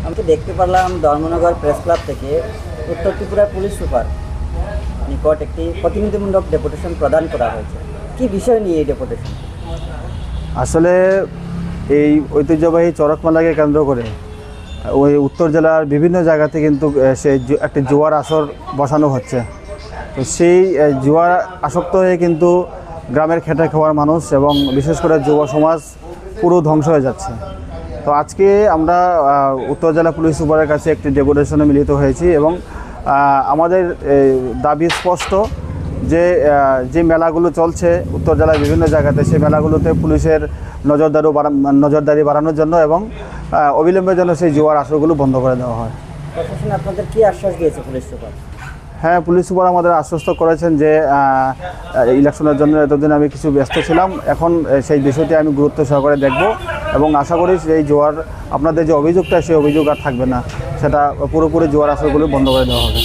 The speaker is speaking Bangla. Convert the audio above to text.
আমি তো দেখতে পারলাম ধর্মনগর প্রেস ক্লাব থেকে উত্তর ত্রিপুরা পুলিশ সুপার নিকট একটি প্রতিনিধিমূলক ডেপুটেশন প্রদান করা হয়েছে। কি বিষয় নিয়ে এই ডেপুটেশন? আসলে এই ঐতিহ্যবাহী চড়ক মেলাকে কেন্দ্র করে ওই উত্তর জেলার বিভিন্ন জায়গাতে কিন্তু একটি জুয়ার আসর বসানো হচ্ছে। তো সেই জুয়ার আসক্ত হয়ে কিন্তু গ্রামের খেটে খাওয়ার মানুষ এবং বিশেষ করে যুব সমাজ পুরো ধ্বংস হয়ে যাচ্ছে। তো আজকে আমরা উত্তর জেলা পুলিশ সুপারের কাছে একটি ডেপুটেশনে মিলিত হয়েছি এবং আমাদের দাবি স্পষ্ট যে যে মেলাগুলো চলছে উত্তর জেলার বিভিন্ন জায়গাতে, সেই মেলাগুলোতে পুলিশের নজরদারি বাড়ানোর জন্য এবং অবিলম্বের জন্য সেই জুয়ার আসরগুলো বন্ধ করে দেওয়া হয়। প্রশাসন আপনাদের কি আশ্বাস দিয়েছে পুলিশ সুপার? হ্যাঁ, পুলিশ সুপার আমাদের আশ্বস্ত করেছেন যে ইলেকশনের জন্য এতদিন আমি কিছু ব্যস্ত ছিলাম, এখন সেই বিষয়টি আমি গুরুত্ব সহকারে দেখব এবং আশা করি এই জোয়ার আপনাদের যে অভিযোগটা সেই অভিযোগ আর থাকবে না, সেটা পুরোপুরি জোয়ার আসরগুলো বন্ধ করে দেওয়া হবে।